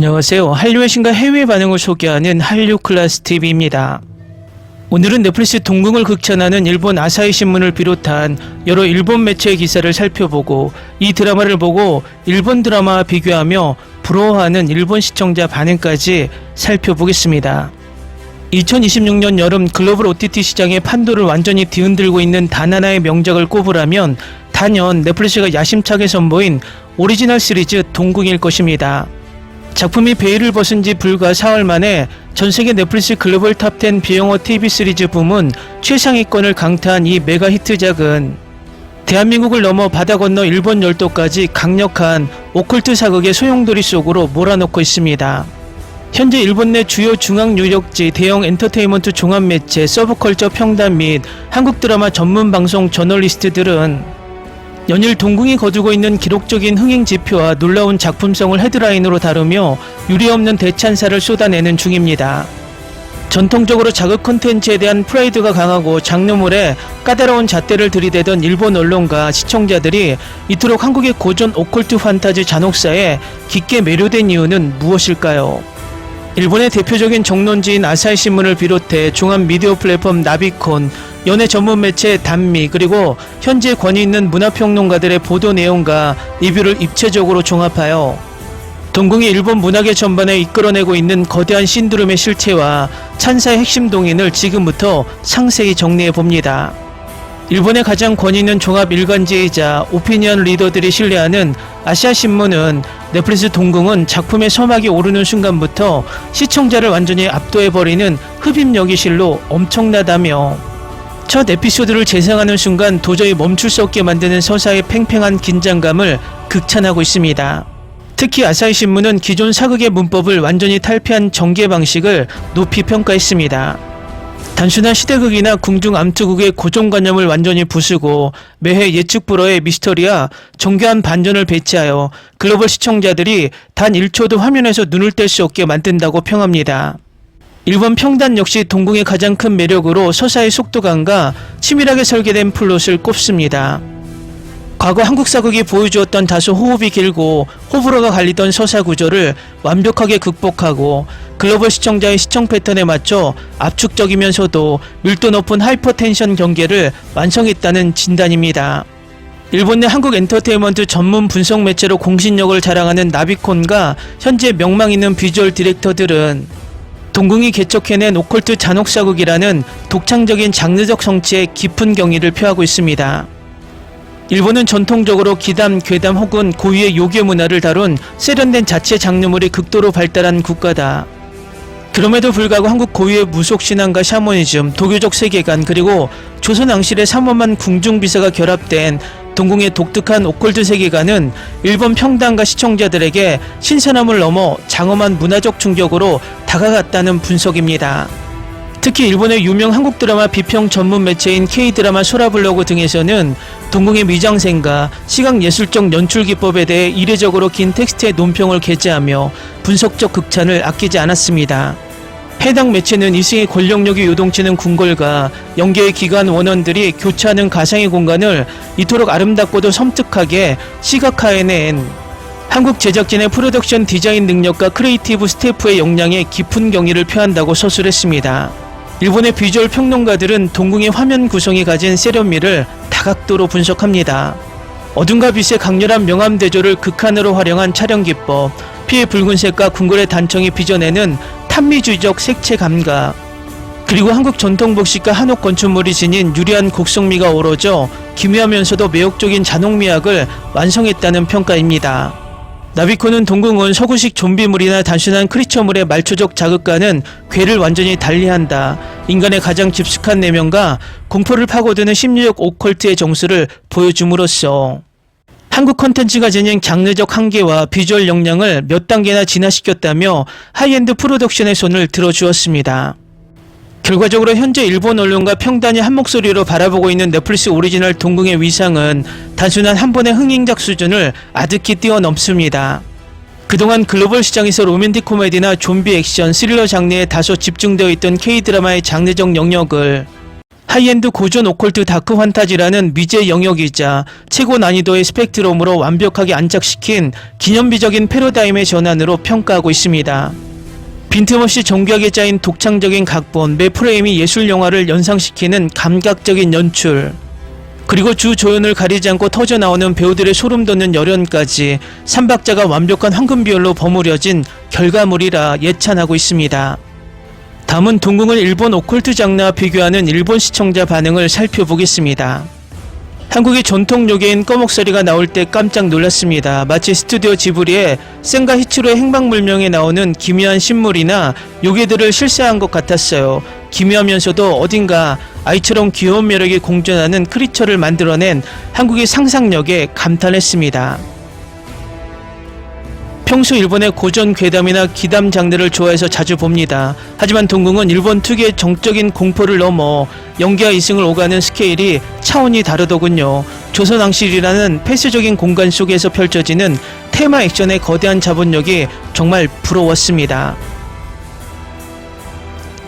안녕하세요. 한류의 신과 해외 반응을 소개하는 한류클래스TV입니다. 오늘은 넷플릭스 동궁을 극찬하는 일본 아사히 신문을 비롯한 여러 일본 매체의 기사를 살펴보고 이 드라마를 보고 일본 드라마와 비교하며 부러워하는 일본 시청자 반응까지 살펴보겠습니다. 2026년 여름 글로벌 OTT 시장의 판도를 완전히 뒤흔들고 있는 단 하나의 명작을 꼽으라면 단연 넷플릭스가 야심차게 선보인 오리지널 시리즈 동궁일 것입니다. 작품이 베일을 벗은 지 불과 4월 만에 전세계 넷플릭스 글로벌 탑10 비영어 TV 시리즈 부문 최상위권을 강타한 이 메가 히트작은 대한민국을 넘어 바다 건너 일본 열도까지 강력한 오컬트 사극의 소용돌이 속으로 몰아넣고 있습니다. 현재 일본 내 주요 중앙 유력지 대형 엔터테인먼트 종합 매체 서브컬처 평단 및 한국 드라마 전문 방송 저널리스트들은 연일 동궁이 거두고 있는 기록적인 흥행 지표와 놀라운 작품성을 헤드라인으로 다루며 유례없는 대찬사를 쏟아내는 중입니다. 전통적으로 자극 콘텐츠에 대한 프라이드가 강하고 장르물에 까다로운 잣대를 들이대던 일본 언론과 시청자들이 이토록 한국의 고전 오컬트 판타지 잔혹사에 깊게 매료된 이유는 무엇일까요? 일본의 대표적인 정론지인 아사히 신문을 비롯해 종합 미디어 플랫폼 나비콘, 연예 전문 매체 단미, 그리고 현재 권위 있는 문화평론가들의 보도 내용과 리뷰를 입체적으로 종합하여 동궁이 일본 문화계 전반에 이끌어내고 있는 거대한 신드롬의 실체와 찬사의 핵심 동인을 지금부터 상세히 정리해 봅니다. 일본의 가장 권위 있는 종합 일간지이자 오피니언 리더들이 신뢰하는 아시아신문은 넷플릭스 동궁은 작품의 서막이 오르는 순간부터 시청자를 완전히 압도해버리는 흡입력이 실로 엄청나다며 첫 에피소드를 재생하는 순간 도저히 멈출 수 없게 만드는 서사의 팽팽한 긴장감을 극찬하고 있습니다. 특히 아사히 신문은 기존 사극의 문법을 완전히 탈피한 전개 방식을 높이 평가했습니다. 단순한 시대극이나 궁중 암투극의 고정관념을 완전히 부수고 매회 예측 불허의 미스터리와 정교한 반전을 배치하여 글로벌 시청자들이 단 1초도 화면에서 눈을 뗄 수 없게 만든다고 평합니다. 일본 평단 역시 동궁의 가장 큰 매력으로 서사의 속도감과 치밀하게 설계된 플롯을 꼽습니다. 과거 한국 사극이 보여주었던 다소 호흡이 길고 호불호가 갈리던 서사 구조를 완벽하게 극복하고 글로벌 시청자의 시청 패턴에 맞춰 압축적이면서도 밀도 높은 하이퍼텐션 경계를 완성했다는 진단입니다. 일본 내 한국 엔터테인먼트 전문 분석 매체로 공신력을 자랑하는 나비콘과 현재 명망 있는 비주얼 디렉터들은 동궁이 개척해낸 오컬트 잔혹사극이라는 독창적인 장르적 성취에 깊은 경의를 표하고 있습니다. 일본은 전통적으로 기담, 괴담 혹은 고유의 요괴 문화를 다룬 세련된 자체 장르물이 극도로 발달한 국가다. 그럼에도 불구하고 한국 고유의 무속신앙과 샤머니즘, 도교적 세계관, 그리고 조선 왕실의 삼엄한 궁중비사가 결합된 동궁의 독특한 오컬트 세계관은 일본 평단과 시청자들에게 신선함을 넘어 장엄한 문화적 충격으로 다가갔다는 분석입니다. 특히 일본의 유명 한국 드라마 비평 전문 매체인 K드라마 소라블로그 등에서는 동궁의 미장센과 시각예술적 연출 기법에 대해 이례적으로 긴 텍스트의 논평을 게재하며 분석적 극찬을 아끼지 않았습니다. 해당 매체는 이승의 권력력이 요동치는 궁궐과 영계의 기관 원원들이 교차하는 가상의 공간을 이토록 아름답고도 섬뜩하게 시각화해낸 한국 제작진의 프로덕션 디자인 능력과 크리에이티브 스태프의 역량에 깊은 경의를 표한다고 서술했습니다. 일본의 비주얼 평론가들은 동궁의 화면 구성이 가진 세련미를 다각도로 분석합니다. 어둠과 빛의 강렬한 명암대조를 극한으로 활용한 촬영 기법, 피의 붉은색과 궁궐의 단청이 빚어내는 탄미주의적 색채 감각, 그리고 한국 전통 복식과 한옥 건축물이 지닌 유리한 곡성미가 어우러져 기묘하면서도 매혹적인 잔혹미학을 완성했다는 평가입니다. 나비콘은 동궁은 서구식 좀비물이나 단순한 크리처물의 말초적 자극과는 궤를 완전히 달리한다. 인간의 가장 깊숙한 내면과 공포를 파고드는 심리적 오컬트의 정수를 보여줌으로써 한국 컨텐츠가 지닌 장르적 한계와 비주얼 역량을 몇 단계나 진화시켰다며 하이엔드 프로덕션의 손을 들어주었습니다. 결과적으로 현재 일본 언론과 평단이 한 목소리로 바라보고 있는 넷플릭스 오리지널 동궁의 위상은 단순한 한 번의 흥행작 수준을 아득히 뛰어넘습니다. 그동안 글로벌 시장에서 로맨틱 코미디나 좀비 액션, 스릴러 장르에 다소 집중되어 있던 K드라마의 장르적 영역을 하이엔드 고전 오컬트 다크 환타지라는 미제 영역이자 최고 난이도의 스펙트럼으로 완벽하게 안착시킨 기념비적인 패러다임의 전환으로 평가하고 있습니다. 빈틈없이 정교하게 짜인 독창적인 각본, 매 프레임이 예술 영화를 연상시키는 감각적인 연출, 그리고 주 조연을 가리지 않고 터져나오는 배우들의 소름 돋는 열연까지 3박자가 완벽한 황금 비율로 버무려진 결과물이라 예찬하고 있습니다. 다음은 동궁을 일본 오컬트 장르와 비교하는 일본 시청자 반응을 살펴보겠습니다. 한국의 전통 요괴인 꺼목서리가 나올 때 깜짝 놀랐습니다. 마치 스튜디오 지브리의 센가 히치로의 행방불명에 나오는 기묘한 식물이나 요괴들을 실사한 것 같았어요. 기묘하면서도 어딘가 아이처럼 귀여운 매력이 공존하는 크리처를 만들어낸 한국의 상상력에 감탄했습니다. 평소 일본의 고전 괴담이나 기담 장르를 좋아해서 자주 봅니다. 하지만 동궁은 일본 특유의 정적인 공포를 넘어 연기와 이승을 오가는 스케일이 차원이 다르더군요. 조선왕실이라는 폐쇄적인 공간 속에서 펼쳐지는 테마 액션의 거대한 자본력이 정말 부러웠습니다.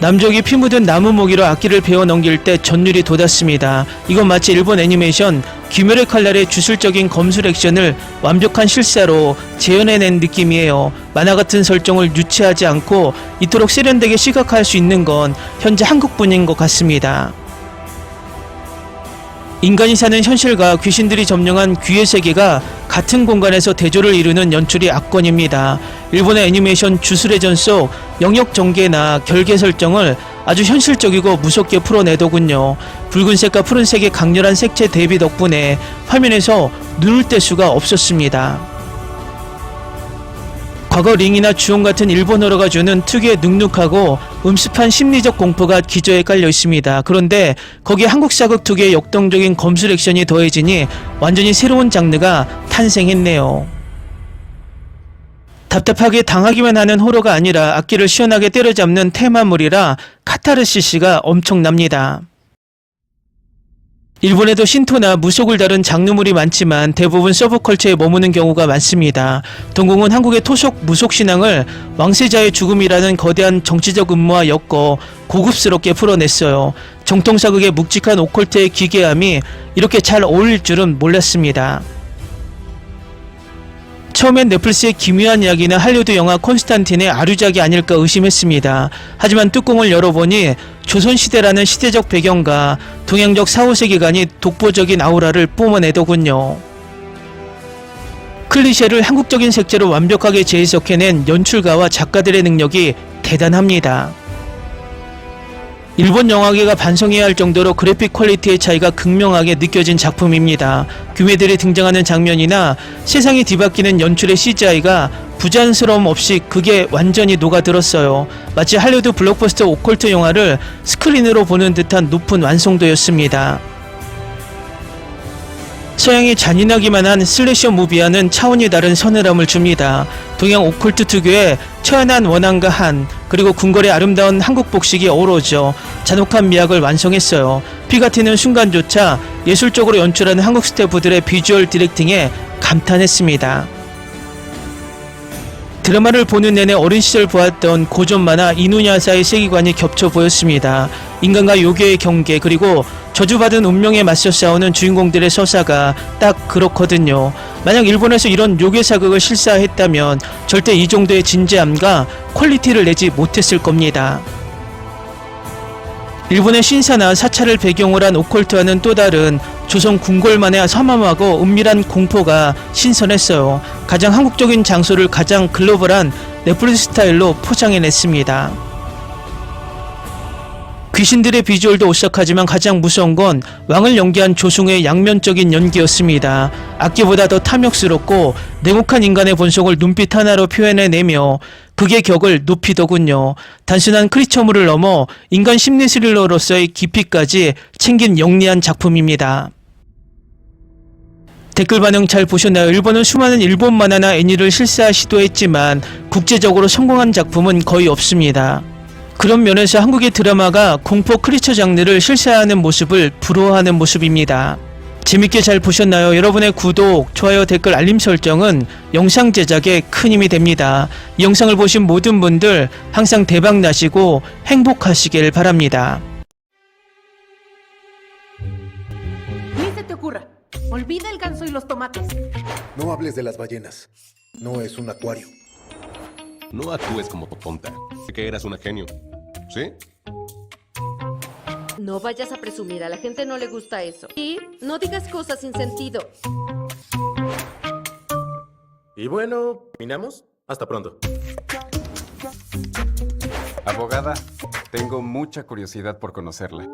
남족이 피 묻은 나무 모기로 악기를 베어 넘길 때 전율이 돋았습니다. 이건 마치 일본 애니메이션 귀멸의 칼날의 주술적인 검술 액션을 완벽한 실사로 재현해낸 느낌이에요. 만화 같은 설정을 유치하지 않고 이토록 세련되게 시각화할 수 있는 건 현재 한국뿐인 것 같습니다. 인간이 사는 현실과 귀신들이 점령한 귀의 세계가 같은 공간에서 대조를 이루는 연출이 압권입니다. 일본의 애니메이션 주술의 전 속 영역 전개나 결계 설정을 아주 현실적이고 무섭게 풀어내더군요. 붉은색과 푸른색의 강렬한 색채 대비 덕분에 화면에서 눈을 뗄 수가 없었습니다. 과거 링이나 주온 같은 일본어로가 주는 특유의 눅눅하고 음습한 심리적 공포가 기저에 깔려 있습니다. 그런데 거기에 한국 사극 특유의 역동적인 검술 액션이 더해지니 완전히 새로운 장르가 탄생했네요. 답답하게 당하기만 하는 호러가 아니라 악기를 시원하게 때려잡는 테마물이라 카타르시스가 엄청납니다. 일본에도 신토나 무속을 다룬 장르물이 많지만 대부분 서브컬처에 머무는 경우가 많습니다. 동궁은 한국의 토속 무속신앙을 왕세자의 죽음이라는 거대한 정치적 음모와 엮어 고급스럽게 풀어냈어요. 정통사극의 묵직한 오컬트의 기괴함이 이렇게 잘 어울릴 줄은 몰랐습니다. 처음엔 넷플릭스의 기묘한 이야기나 할리우드 영화 콘스탄틴의 아류작이 아닐까 의심했습니다. 하지만 뚜껑을 열어보니 조선시대라는 시대적 배경과 동양적 사후세계관이 독보적인 아우라를 뿜어내더군요. 클리셰를 한국적인 색채로 완벽하게 재해석해낸 연출가와 작가들의 능력이 대단합니다. 일본 영화계가 반성해야 할 정도로 그래픽 퀄리티의 차이가 극명하게 느껴진 작품입니다. 귀매들이 등장하는 장면이나 세상이 뒤바뀌는 연출의 CGI가 부자연스러움 없이 그게 완전히 녹아들었어요. 마치 할리우드 블록버스터 오컬트 영화를 스크린으로 보는 듯한 높은 완성도였습니다. 서양이 잔인하기만 한 슬래셔 무비와는 차원이 다른 서늘함을 줍니다. 동양 오컬트 특유의 처연한 원한과 한, 그리고 궁궐의 아름다운 한국 복식이 어우러져 잔혹한 미학을 완성했어요. 피가 튀는 순간조차 예술적으로 연출하는 한국 스태프들의 비주얼 디렉팅에 감탄했습니다. 드라마를 보는 내내 어린 시절 보았던 고전 만화 이누야사의 세계관이 겹쳐 보였습니다. 인간과 요괴의 경계, 그리고 저주받은 운명에 맞서 싸우는 주인공들의 서사가 딱 그렇거든요. 만약 일본에서 이런 요괴 사극을 실사했다면 절대 이 정도의 진지함과 퀄리티를 내지 못했을 겁니다. 일본의 신사나 사찰을 배경으로 한 오컬트와는 또 다른 조선 궁궐만의 삼엄하고 은밀한 공포가 신선했어요. 가장 한국적인 장소를 가장 글로벌한 넷플릭스 스타일로 포장해냈습니다. 귀신들의 비주얼도 오싹하지만 가장 무서운 건 왕을 연기한 조승우의 양면적인 연기였습니다. 악기보다 더 탐욕스럽고 냉혹한 인간의 본성을 눈빛 하나로 표현해내며 극의 격을 높이더군요. 단순한 크리처물을 넘어 인간 심리 스릴러로서의 깊이까지 챙긴 영리한 작품입니다. 댓글 반응 잘 보셨나요? 일본은 수많은 일본 만화나 애니를 실사 시도했지만 국제적으로 성공한 작품은 거의 없습니다. 그런 면에서 한국의 드라마가 공포 크리처 장르를 실사하는 모습을 부러워하는 모습입니다. 재밌게 잘 보셨나요? 여러분의 구독, 좋아요, 댓글, 알림 설정은 영상 제작에 큰 힘이 됩니다. 이 영상을 보신 모든 분들 항상 대박 나시고 행복하시길 바랍니다. Olvida el ganso y los tomates. No hables de las ballenas. No es un acuario. No actúes como tonta. Sé que eras una genio. ¿Sí? No vayas a presumir, a la gente no le gusta eso. Y no digas cosas sin sentido. Y bueno, ¿terminamos? Hasta pronto. Abogada, tengo mucha curiosidad por conocerla.